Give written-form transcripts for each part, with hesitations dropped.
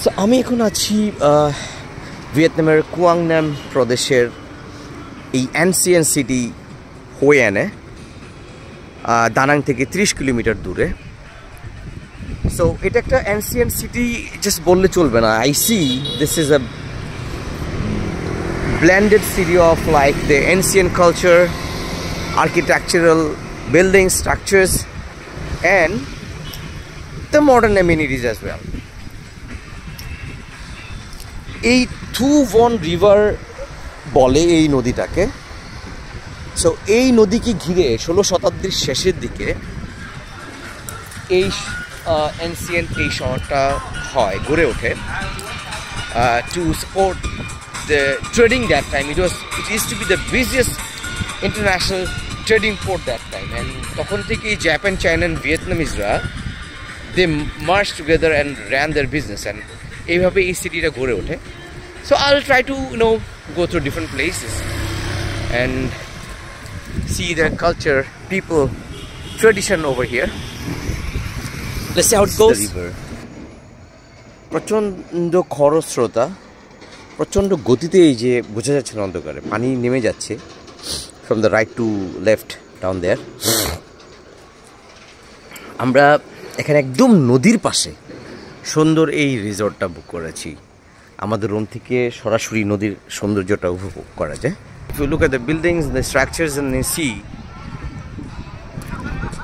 So আমি এখন আছি ভিয়েতনামের কুয়াং নাম প্রদেশের এই অ্যানসিয়েন্ট সিটি হয়ে আনে দানাং থেকে 30 কিলোমিটার দূরে। সো এটা একটা অ্যানসিয়েন্ট সিটি জাস্ট বললে চলবে না। I C this is a blended city of like the ancient culture, architectural building structures and the modern amenities as well. এই থু ভন রিভার বলে এই নদীটাকে। সো এই নদীকে ঘিরে 16 শতাব্দীর শেষের দিকে এই অ্যানসিয়েন্ট এই শহরটা হয় গড়ে ওঠে to support the trading that time. It used to be the busiest international trading port that time, and তখন থেকে Japan, China and Vietnamese they merged together and ran their business, and এইভাবে এই সিটিটা গড়ে ওঠে। So I'll try to go through different places and see the culture, people, tradition over here. Let's see how it goes. প্রচণ্ড খরস্রোতা, প্রচণ্ড গতিতে এই যে বোঝা যাচ্ছে না অন্ধকারে পানি নেমে যাচ্ছে from the right to left down there. আমরা এখানে একদম নদীর পাশে সুন্দর এই রিসর্টটা বুক করেছি। আমাদের রুম থেকে সরাসরি নদীর সৌন্দর্যটা উপভোগ করা যায়। If you look at the buildings, the structures and you see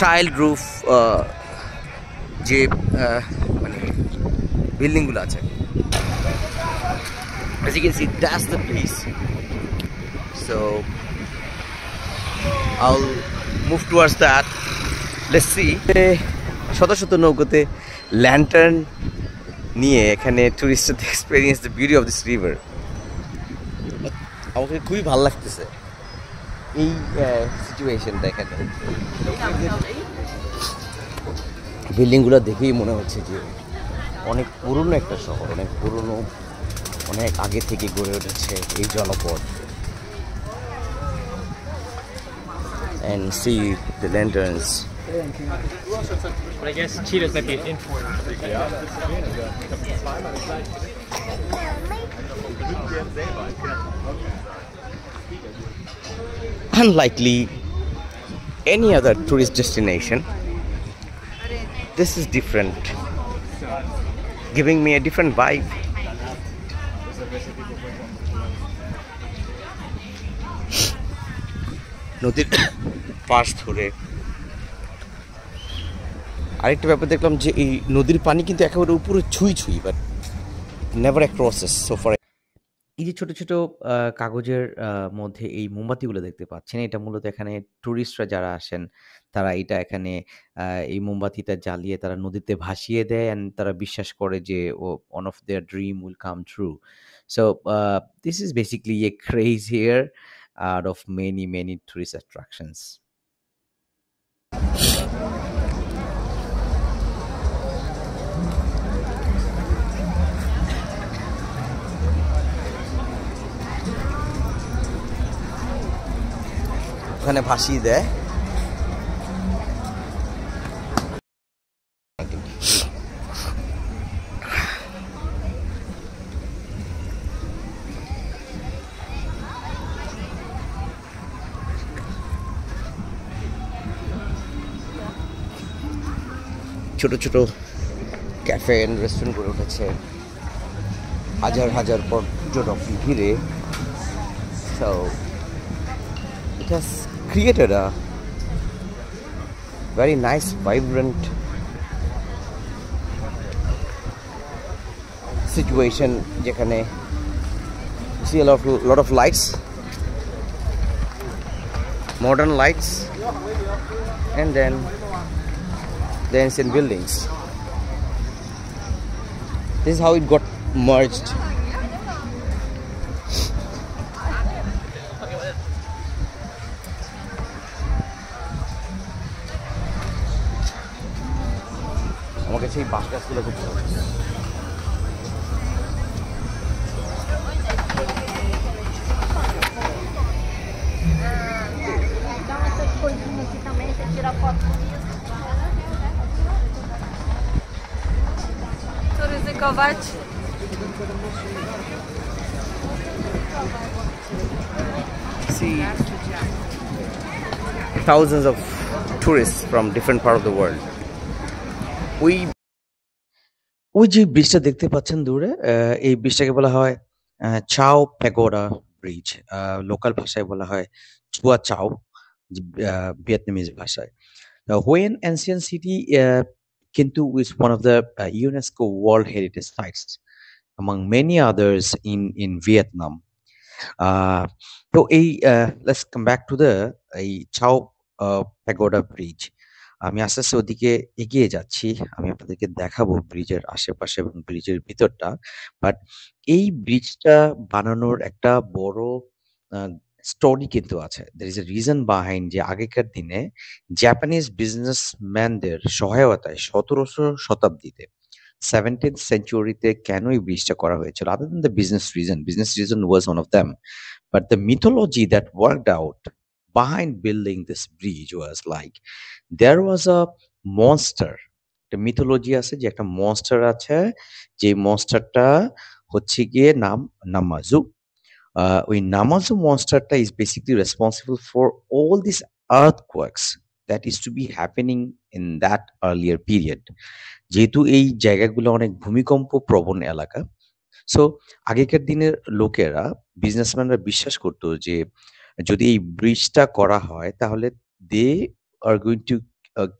tiled roof, যে মানে বিল্ডিংগুলো আছে, as you can see, that's the place. So I'll move towards that. Let's see. শত শত নৌকোতে ল্যান্টার্ন নিয়ে এখানে টুরিস্টদের experience the beauty of this river. আমাকে খুবই ভালো লাগতেছে এই সিচুয়েশনটা। এখানে বিল্ডিংগুলো দেখেই মনে হচ্ছে যে অনেক পুরনো একটা শহর, অনেক পুরনো, অনেক আগে থেকে গড়ে উঠেছে এই জনপদ। And see the lanterns. But I guess cheetahs might be an import. Unlikely any other tourist destination, this is different, giving me a different vibe. নদীর পাশ ধরে আরেকটা ব্যাপার দেখলাম যে এই নদীর পানি কিন্তু একেবারে উপরে ছুঁই but never crosses so far. এই যে ছোট ছোট কাগজের মধ্যে এই মোমবাতিগুলো দেখতে পাচ্ছেন, এটা মূলত এখানে টুরিস্টরা যারা আসেন তারা এটা এখানে এই মোমবাতিটা জ্বালিয়ে তারা নদীতে ভাসিয়ে দেয়, অ্যান্ড তারা বিশ্বাস করে যে one of their dream will come true. So this is basically a craze here out of many tourist attractions. ওখানে ভাসিয়ে দেয়। ছোট ছোট ক্যাফে অ্যান্ড রেস্টুরেন্ট গড়ে উঠেছে হাজার হাজার পর্যটক ভিড়ে। So it has created a very nice vibrant situation যেখানে you see a lot of lights, modern lights, and then the ancient buildings. This is how it got merged. আমার কাছে এই বাস গাছগুলো খুব ভালো লাগে। tirar foto com isso. Turizm Kovac. See thousands of tourists from different part of the world. ওই যে ব্রিজটা দেখতে পাচ্ছেন দূরে, এই ব্রিজটাকে বলা হয় চাও প্যাগোডা ব্রিজ। লোকাল ভাষায় বলা হয় চুয়া চাও, ভিয়েতনামিজ ভাষায়। হোয়েন এনসিয়েন্ট সিটি কিন্তু is one of the UNESCO World Heritage Sites among many others in Vietnam. তো এই let's come back to the এই চাও প্যাগোডা ব্রিজ। আমি আস্তে আস্তে ওদিকে এগিয়ে যাচ্ছি, আমি আপনাদেরকে দেখাবো ব্রিজের আশেপাশে এবং ব্রিজের ভিতরটা। বাট এই ব্রিজটা বানানোর একটা বড় স্টোরি কিন্তু আছে। There is a reason behind, যে আগেকার দিনে জাপানিজ বিজনেসম্যানদের সহায়তায় 17শো শতাব্দীতে 17th সেঞ্চুরিতে কেন এই ব্রিজটা করা হয়েছিল, other than the business reason was one of them, but the mythology that worked out behind building this bridge was like there was a monster. একটা মিথোলজি আছে যে একটা মনস্টার আছে, যে মনস্টারটা হচ্ছে গিয়ে নামাজু। ওই নামাজু মনস্টারটা is basically responsible for all these earthquakes that is to be happening in that earlier period. যেহেতু এই জায়গাগুলো অনেক ভূমিকম্প প্রবণ এলাকা, সো আগেকার দিনের লোকেরা, বিজনেসম্যানরা বিশ্বাস করতো যে যদি এই ব্রিজটা করা হয় তাহলে they are going to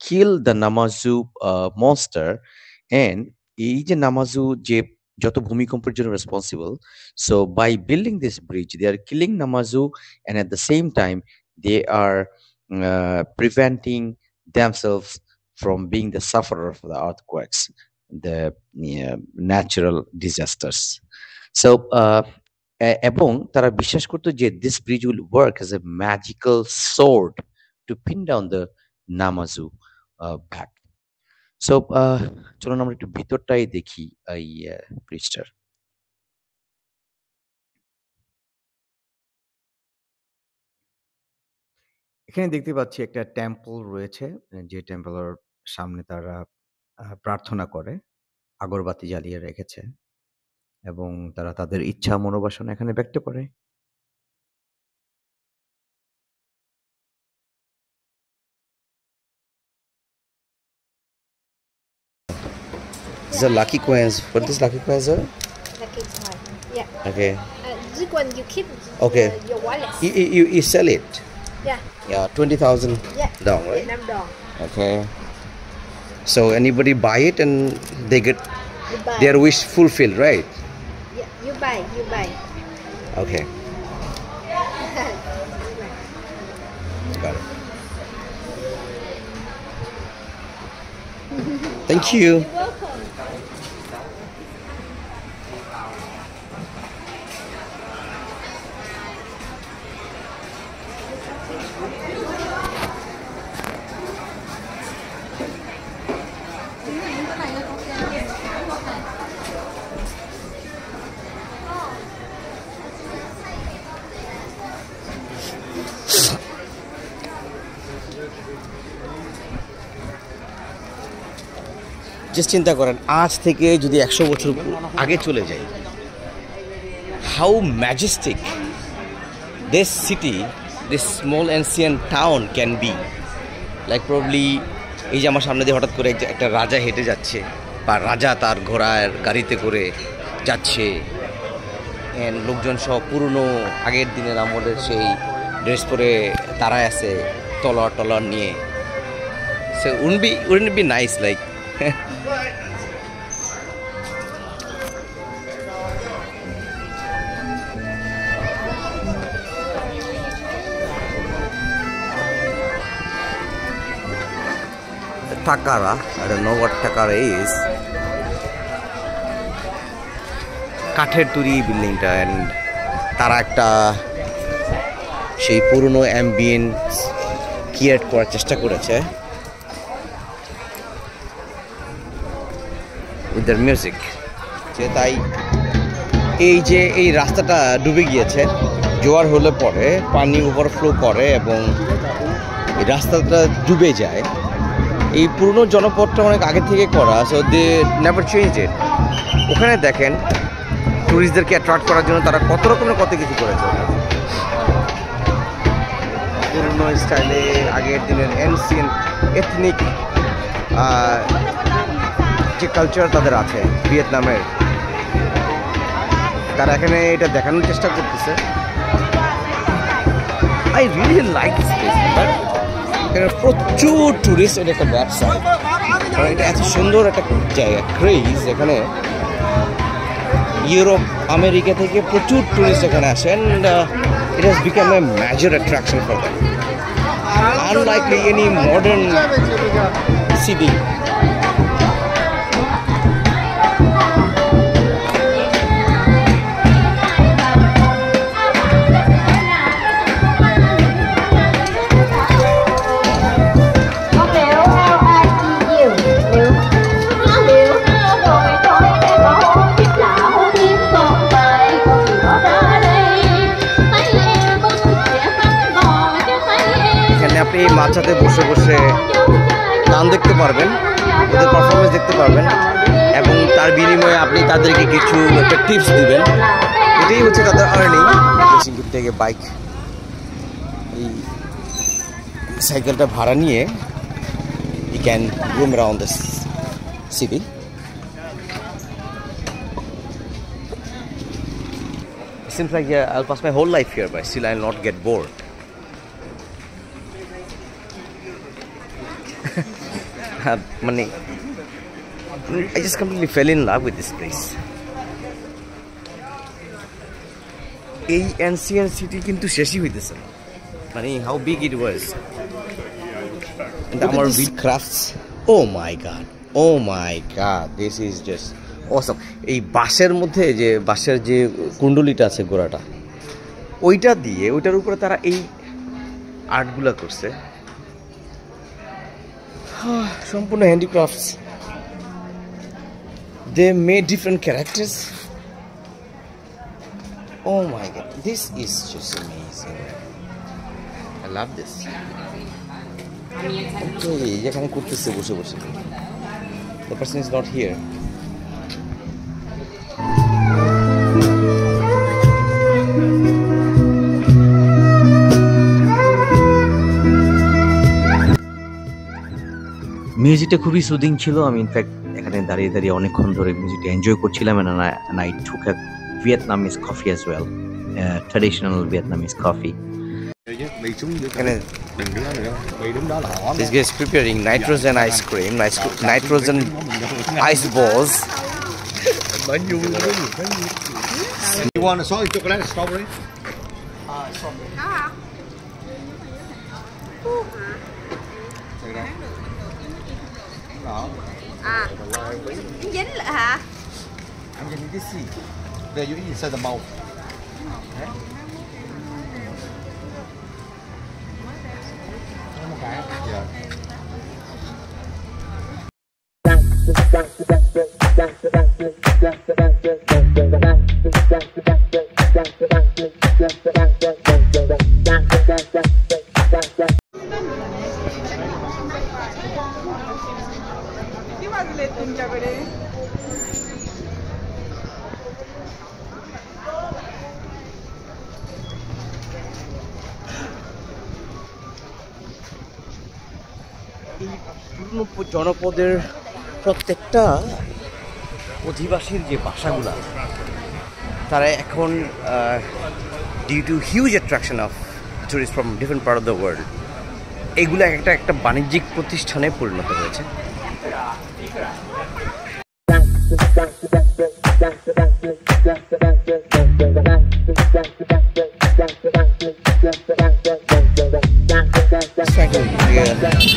kill the Namazu monster. And এই যে নামাজু যে যত ভূমিকম্পের জন্য responsible, so by building this bridge they are killing Namazu, and at the same time they are preventing themselves from being the sufferer of the earthquakes, the natural disasters. So এবং তারা বিশ্বাস করতো যে this bridge will work as a magical sword to pin down the নামাজু back. So চলুন আমরা একটু ভিতরটাই দেখি এই ব্রিজটার। এখানে দেখতে পাচ্ছি একটা টেম্পল রয়েছে, যে টেম্পলের সামনে তারা প্রার্থনা করে, আগরবাতি জ্বালিয়ে রেখেছে এবং তারা তাদের ইচ্ছা মনোবাসনা এখানে ব্যক্ত করে। The lucky coins. What is lucky coins are? Lucky coin. Yeah. Okay. This one you keep Okay. your wallet. You sell it. Yeah. Yeah, 20,000 Yeah. dong, right? Vietnam dong. Okay. So anybody buy it and they get You buy. their wish fulfilled, right? Yeah. You buy. You buy. Okay. Got it. Thank you. You're welcome. Just চিন্তা করেন, আজ থেকে যদি 100 বছর আগে চলে যাই, how Majestic this city, this small ancient town can be. Like probably এই যে আমার সামনে দিয়ে হঠাৎ করে একটা রাজা হেঁটে যাচ্ছে, বা রাজা তার ঘোড়ার গাড়িতে করে যাচ্ছে, অ্যান্ড লোকজন সব পুরনো আগের দিনের আমলের সেই ড্রেস পরে তারাই আছে টলার নিয়ে। So wouldn't be nice like Takara, I don't know what Takara is. কাঠের তৈরি বিল্ডিংটা, অ্যান্ড তারা একটা সেই পুরনো অ্যাম্বিয়েন্স ক্রিয়েট করার চেষ্টা করেছে উইথ দ্যার মিউজিক। যে তাই এই যে এই রাস্তাটা ডুবে গিয়েছে, জোয়ার হলে পরে পানি ওভারফ্লো করে এবং এই রাস্তাটা ডুবে যায়। এই পুরনো জনপদটা অনেক আগে থেকে করা, so they never change it. ওখানে দেখেন ট্যুরিস্টদেরকে অ্যাট্রাক্ট করার জন্য তারা কত রকমের কত কিছু করেছে। পুরনো স্টাইলে আগের দিনের এনসিয়েন্ট এথনিক যে কালচার তাদের আছে ভিয়েতনামের, তারা এখানে এটা দেখানোর চেষ্টা করতেছে। I really like this place, but এখানে প্রচুর ট্যুরিস্ট, এটা একটা ব্যাড সাইড। কারণ এটা এত সুন্দর একটা জায়গা, ক্রেজ, এখানে ইউরোপ আমেরিকা থেকে প্রচুর ট্যুরিস্ট এখানে আসেন। It has become a major attraction for them, unlike any modern city. আপনি এই মাচাতে বসে বসে গান দেখতে পারবেন, ওদের পারফরমেন্স দেখতে পারবেন, এবং তার বিনিময়ে আপনি তাদেরকে কিছু একটা টিপস দিবেন। এটাই হচ্ছে তাদের আর্নিং। সিঙ্গুর থেকে বাইক, এই সাইকেলটা ভাড়া নিয়ে you can roam around this city. It seems like I'll pass my whole life here, but still I'll not get bored. Money. I just completely fell in love with this place. এই ancient city কিন্তু শেষই হইতেছে না, মানে how big it was. And our big crafts. Oh my god, this is just awesome. এই বাঁশের মধ্যে যে বাঁশের যে কুণ্ডলিটা আছে গোড়াটা, ওইটা দিয়ে ওইটার উপরে তারা এই আর্টগুলা করছে, সম্পূর্ণ handicrafts. They made different characters. Oh my god, this is just amazing. I love this. যেখানে করতেছে বসে বসে, the person is not here. মিউজিকটা খুবই সুদিং ছিল। আমি ইনফ্যাক্ট এখানে দাঁড়িয়ে দাঁড়িয়ে অনেকক্ষণ ধরে মিউজিকটা এনজয় করছিলাম। and I took a Vietnamese coffee as well, traditional Vietnamese coffee. This guy is preparing nitrogen ice cream, nitrogen ice balls. You want a salted chocolate strawberry? Strawberry. Dính lại hả? I'm getting this seed. There you eat inside the mouth. Okay. Yeah. জনপদের প্রত্যেকটা অধিবাসীর যে ভাষাগুলো, তারা এখন due to huge attraction of tourist from different part of the world, এগুলো একটা বাণিজ্যিক প্রতিষ্ঠানে পরিণত হয়েছে।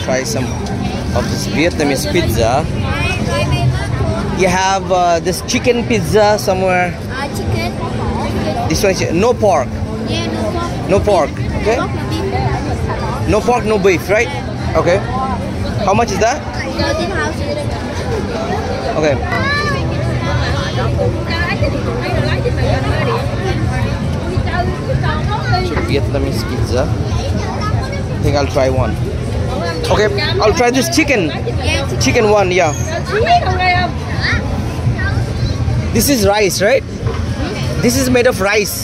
Try some of this Vietnamese pizza. You have this chicken pizza somewhere. Chicken. This one is no pork. Yeah, no pork. No pork. Okay. No pork, no beef, right? Okay. How much is that? 13,000. Okay. So Vietnamese pizza. I think I'll try one. Okay, I'll try this chicken. Chicken one, yeah. This is rice, right? This is made of rice.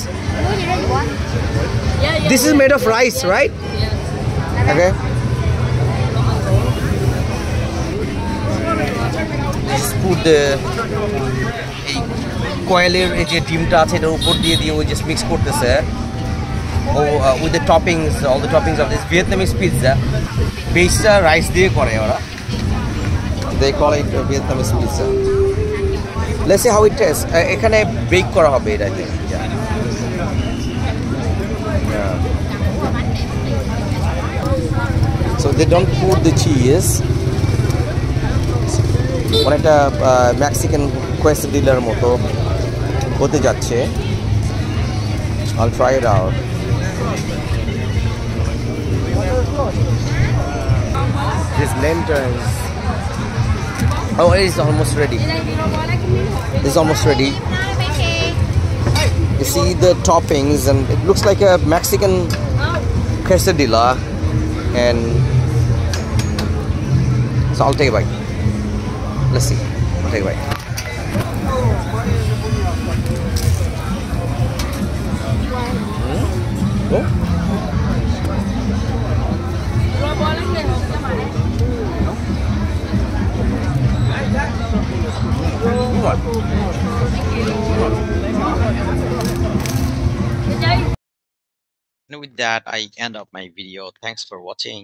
This is made of rice, right? Okay. Just put the কোয়েলের এই যে ডিমটা আছে এটার উপর দিয়ে ওই just mix করতেছে with the toppings, all the toppings of this Vietnamese pizza. বেসটা রাইস দিয়ে করে ওরা. They call it Vietnamese pizza. Let's see how it tastes. এখানে বেক করা হবে এটা, I think. Yeah. So they don't put the cheese. অনেকটা Mexican quesadilla মতো হতে যাচ্ছে. I'll try it out. These lanterns. Oh, it is almost ready. It's almost ready. You see the toppings, and it looks like a Mexican quesadilla. And so I'll take a bite. Let's see. I'll take a bite. Oh. And with that, I end up my video. Thanks for watching.